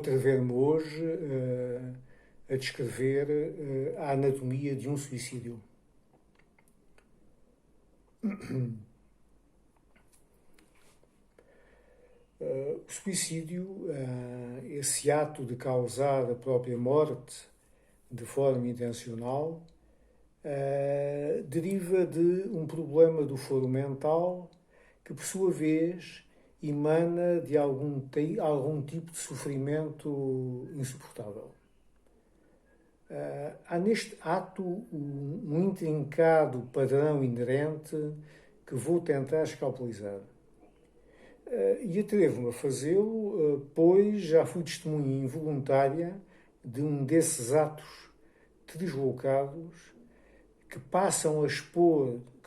atrever-me hoje a descrever a anatomia de um suicídio. O suicídio, esse ato de causar a própria morte de forma intencional, deriva de um problema do foro mental que, por sua vez, emana de algum tipo de sofrimento insuportável. Há neste ato um intrincado padrão inerente que vou tentar escalpelizar. E atrevo-me a fazê-lo, pois já fui testemunha involuntária de um desses atos deslocados que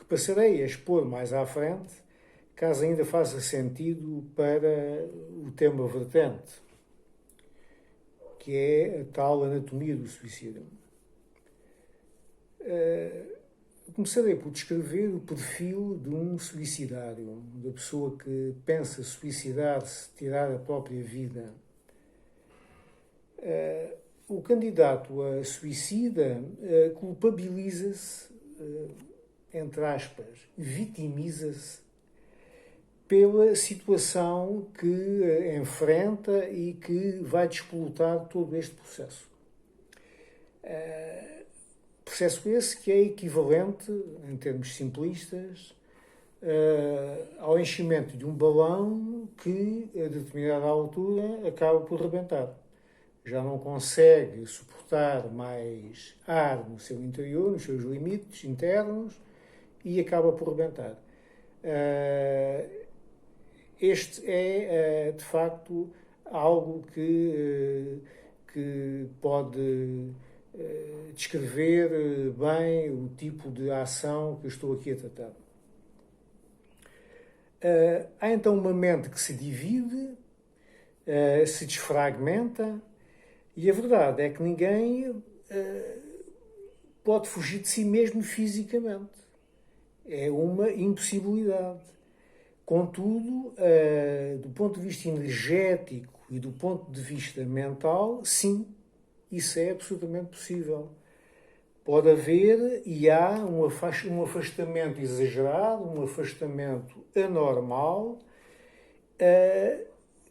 passarei a expor mais à frente, caso ainda faça sentido para o tema vertente, que é a tal anatomia do suicídio. Começarei por descrever o perfil de um suicidário, da pessoa que pensa suicidar-se, tirar a própria vida. O candidato a suicida culpabiliza-se, entre aspas, vitimiza-se pela situação que enfrenta e que vai despolutar todo este processo. Processo esse que é equivalente, em termos simplistas, ao enchimento de um balão que, a determinada altura, acaba por rebentar. Já não consegue suportar mais ar no seu interior, nos seus limites internos, e acaba por rebentar. Este é, de facto, algo que pode descrever bem o tipo de ação que eu estou aqui a tratar. Há então uma mente que se divide, se desfragmenta, e a verdade é que ninguém pode fugir de si mesmo fisicamente. É uma impossibilidade. Contudo, do ponto de vista energético e do ponto de vista mental, sim, isso é absolutamente possível. Pode haver e há um afastamento exagerado, um afastamento anormal,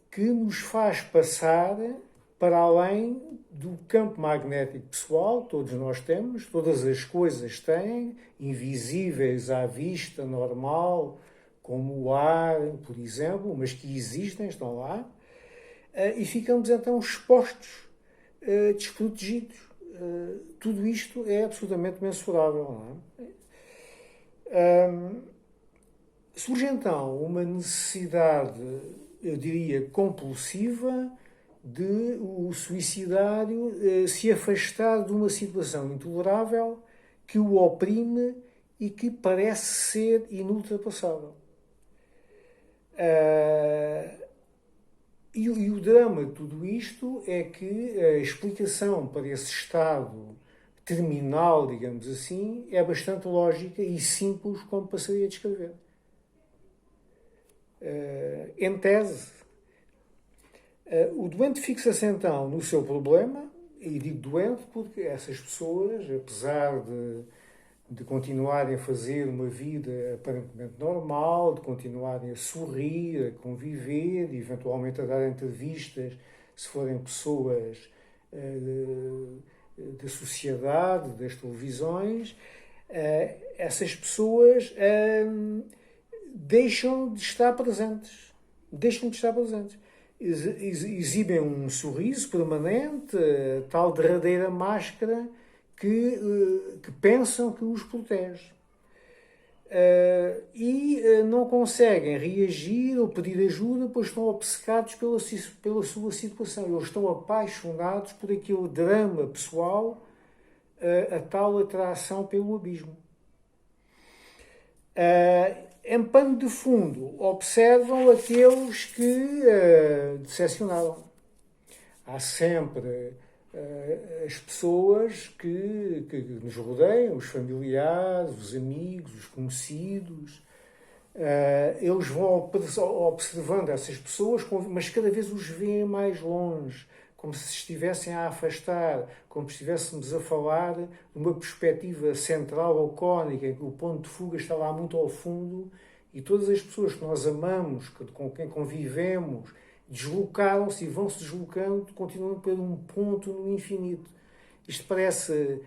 que nos faz passar para além do campo magnético pessoal, todos nós temos, todas as coisas têm, invisíveis à vista normal, como o ar, por exemplo, mas que existem, estão lá, e ficamos então expostos, desprotegidos. Tudo isto é absolutamente mensurável, não é? Surge então uma necessidade, eu diria, compulsiva de o suicidário se afastar de uma situação intolerável que o oprime e que parece ser inultrapassável. E o drama de tudo isto é que a explicação para esse estado terminal, digamos assim, é bastante lógica e simples, como passaria a descrever. Em tese, o doente fixa-se então no seu problema, e digo doente porque essas pessoas, apesar de continuarem a fazer uma vida aparentemente normal, de continuarem a sorrir, a conviver, eventualmente a dar entrevistas, se forem pessoas da sociedade, das televisões, essas pessoas deixam de estar presentes. Exibem um sorriso permanente, tal derradeira máscara que pensam que os protege. E não conseguem reagir ou pedir ajuda, pois estão obcecados pela sua situação. Eles estão apaixonados por aquele drama pessoal, a tal atração pelo abismo. Em pano de fundo, observam aqueles que decepcionaram. Há sempre as pessoas que nos rodeiam, os familiares, os amigos, os conhecidos. Eles vão observando essas pessoas, mas cada vez os veem mais longe, como se estivessem a afastar, como se estivéssemos a falar de uma perspectiva central ou cónica, em que o ponto de fuga está lá muito ao fundo e todas as pessoas que nós amamos, com quem convivemos, deslocaram-se e vão-se deslocando, continuando por um ponto no infinito. Isto parece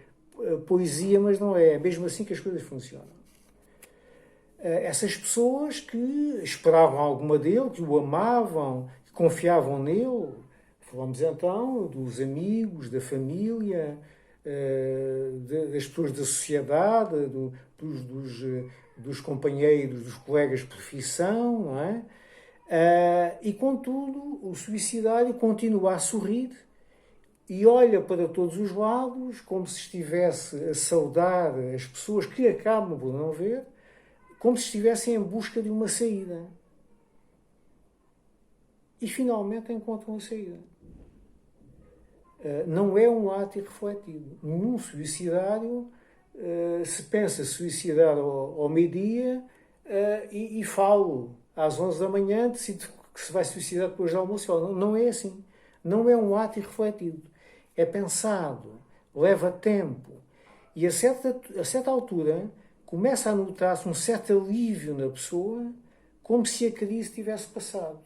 poesia, mas não é. É mesmo assim que as coisas funcionam. Essas pessoas que esperavam alguma dele, que o amavam, que confiavam nele, falamos então dos amigos, da família, das pessoas da sociedade, dos companheiros, dos colegas de profissão, não é? E contudo, o suicidário continua a sorrir e olha para todos os lados como se estivesse a saudar as pessoas que acabam por não ver, como se estivessem em busca de uma saída. E finalmente encontram a saída. Não é um ato irrefletido. Nenhum suicidário se pensa suicidar ao meio-dia e falo às 11 da manhã, decide que se vai suicidar depois do almoço. Não é assim. Não é um ato irrefletido. É pensado, leva tempo. E a certa altura começa a notar-se um certo alívio na pessoa, como se a crise tivesse passado.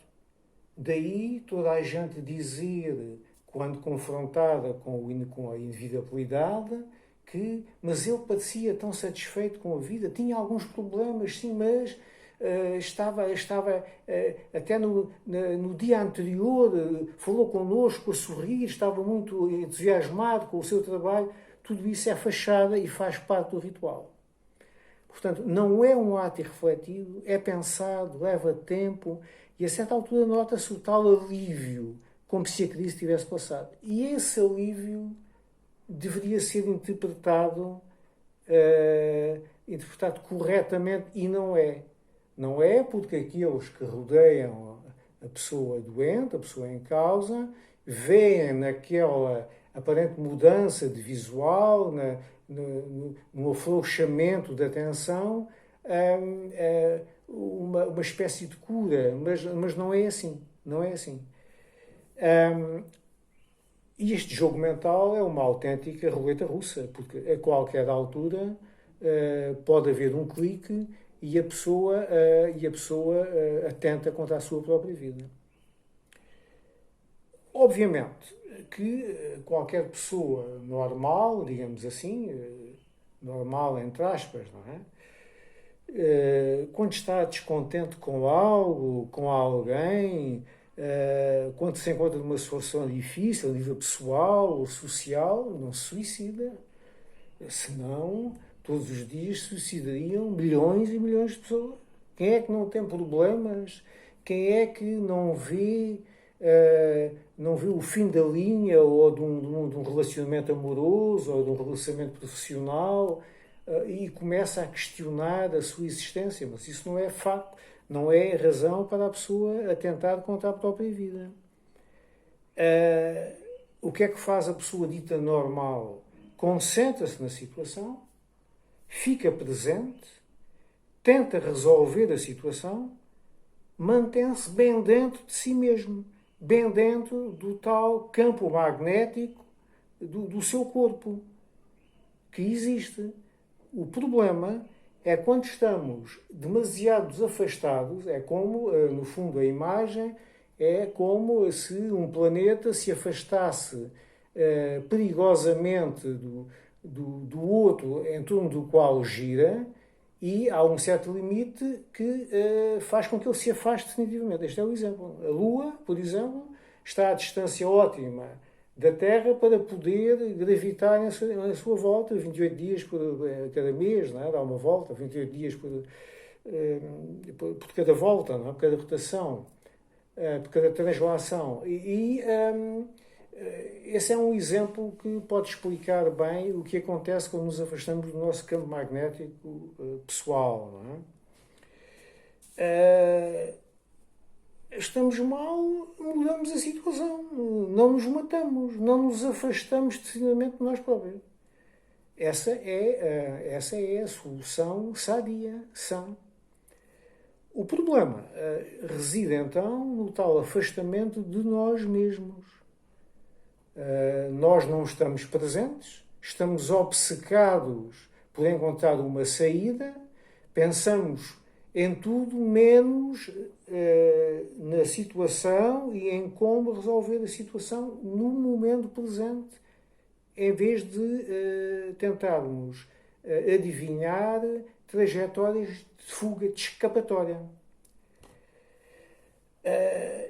Daí toda a gente dizer, quando confrontada com a inevitabilidade, mas ele parecia tão satisfeito com a vida, tinha alguns problemas, sim, mas estava até no dia anterior, falou connosco a sorrir, estava muito entusiasmado com o seu trabalho. Tudo isso é fachada e faz parte do ritual. Portanto, não é um ato irrefletido, é pensado, leva tempo e a certa altura nota-se o tal alívio, como se a crise tivesse passado. E esse alívio deveria ser interpretado corretamente e não é. Não é porque aqueles que rodeiam a pessoa doente, a pessoa em causa, veem naquela aparente mudança de visual, no afrouxamento da atenção, uma espécie de cura, mas não é assim. Não é assim. E este jogo mental é uma autêntica roleta russa, porque a qualquer altura pode haver um clique e a pessoa atenta contra a sua própria vida. Obviamente que qualquer pessoa normal, digamos assim, normal entre aspas, não é? Quando está descontente com algo, com alguém, quando se encontra numa situação difícil, a nível pessoal ou social, não se suicida. Senão, todos os dias suicidariam milhões e milhões de pessoas. Quem é que não tem problemas? Quem é que não vê o fim da linha ou de um relacionamento amoroso ou de um relacionamento profissional e começa a questionar a sua existência? Mas isso não é facto, não é razão para a pessoa atentar contra a própria vida. O que é que faz a pessoa dita normal? Concentra-se na situação, fica presente, tenta resolver a situação, mantém-se bem dentro de si mesmo, bem dentro do tal campo magnético do seu corpo, que existe. O problema é quando estamos demasiado afastados, é como, no fundo, a imagem é como se um planeta se afastasse perigosamente do outro em torno do qual gira, e há um certo limite que faz com que ele se afaste definitivamente. Este é o exemplo. A Lua, por exemplo, está à distância ótima da Terra para poder gravitar na sua volta, 28 dias por cada mês, não é? Dá uma volta, 28 dias por cada volta, não é? Por cada rotação, por cada translação. Esse é um exemplo que pode explicar bem o que acontece quando nos afastamos do nosso campo magnético pessoal. Não é? Estamos mal, mudamos a situação, não nos matamos, não nos afastamos decididamente de nós próprios. Essa é a solução sadia, sã. O problema reside então no tal afastamento de nós mesmos. Nós não estamos presentes, estamos obcecados por encontrar uma saída, pensamos em tudo menos na situação e em como resolver a situação no momento presente, em vez de tentarmos adivinhar trajetórias de fuga, de escapatória.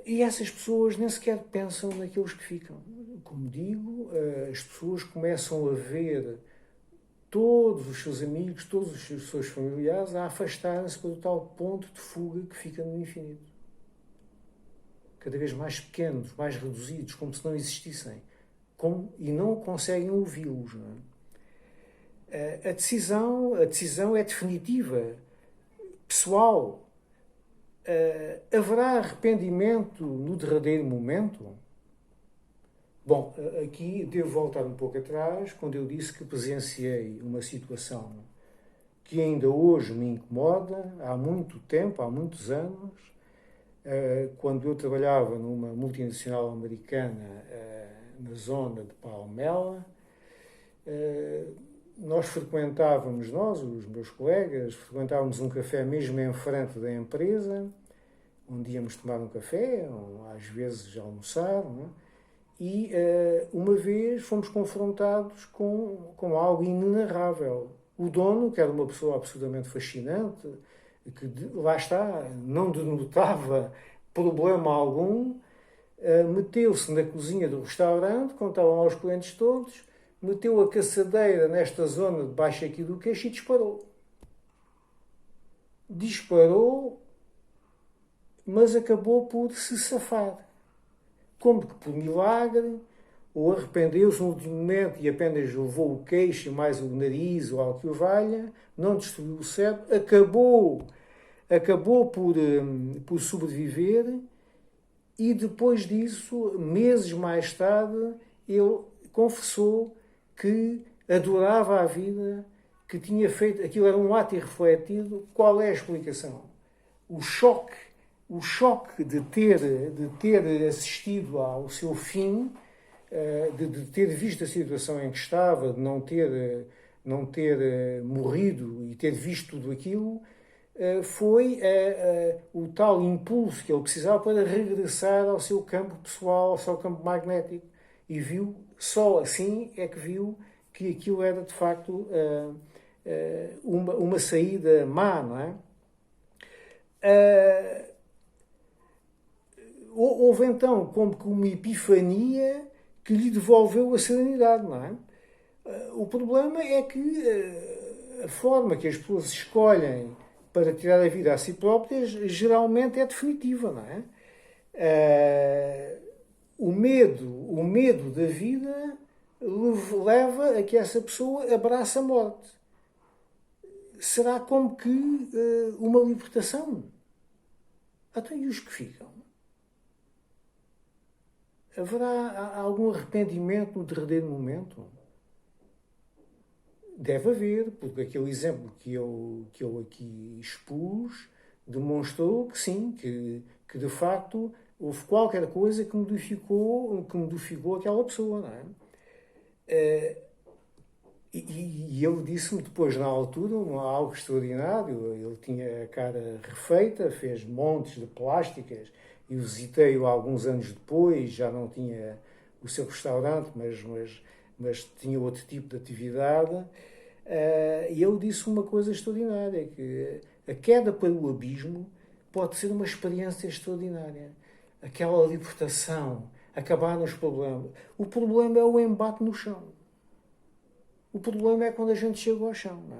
E essas pessoas nem sequer pensam naqueles que ficam. Como digo, as pessoas começam a ver todos os seus amigos, todos os seus familiares a afastarem-se para o tal ponto de fuga que fica no infinito. Cada vez mais pequenos, mais reduzidos, como se não existissem. E não conseguem ouvi-los. Não é? A decisão é definitiva, pessoal. Haverá arrependimento no derradeiro momento? Bom, aqui devo voltar um pouco atrás, quando eu disse que presenciei uma situação que ainda hoje me incomoda, há muito tempo, há muitos anos, quando eu trabalhava numa multinacional americana na zona de Palmela. Nós, os meus colegas, frequentávamos um café mesmo em frente da empresa, onde íamos tomar um café, ou às vezes almoçar, não é? E uma vez fomos confrontados com algo inenarrável. O dono, que era uma pessoa absolutamente fascinante, que lá está, não denotava problema algum, meteu-se na cozinha do restaurante, quando estavam lá os clientes todos, meteu a caçadeira nesta zona de baixo aqui do queixo e disparou. Disparou, mas acabou por se safar. Como que por milagre, ou arrependeu-se no último momento e apenas levou o queixo, mais o nariz ou algo que o valha, não destruiu o cérebro, acabou por sobreviver, e depois disso, meses mais tarde, ele confessou que adorava a vida, que tinha feito, aquilo era um ato irrefletido. Qual é a explicação? O choque de ter assistido ao seu fim, de ter visto a situação em que estava, de não ter morrido e ter visto tudo aquilo, foi o tal impulso que ele precisava para regressar ao seu campo pessoal, ao seu campo magnético. E viu, só assim é que viu que aquilo era de facto uma saída má, não é? Houve então como que uma epifania que lhe devolveu a serenidade, não é? O problema é que a forma que as pessoas escolhem para tirar a vida a si próprias geralmente é definitiva, não é? O medo da vida leva a que essa pessoa abrace a morte. Será como que uma libertação? Até e os que ficam? Haverá algum arrependimento no derradeiro momento? Deve haver, porque aquele exemplo que eu aqui expus demonstrou que sim, que de facto houve qualquer coisa que modificou aquela pessoa, não é? E ele disse-me depois, na altura, algo extraordinário. Ele tinha a cara refeita, fez montes de plásticas, e visitei-o alguns anos depois. Já não tinha o seu restaurante, mas tinha outro tipo de atividade. E ele disse uma coisa extraordinária, que a queda para o abismo pode ser uma experiência extraordinária. Aquela libertação, acabar nos problemas. O problema é o embate no chão. O problema é quando a gente chega ao chão, não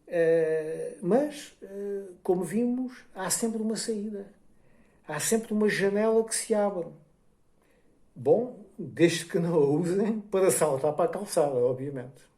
é? Mas, como vimos, há sempre uma saída. Há sempre uma janela que se abre. Bom, desde que não a usem para saltar para a calçada, obviamente.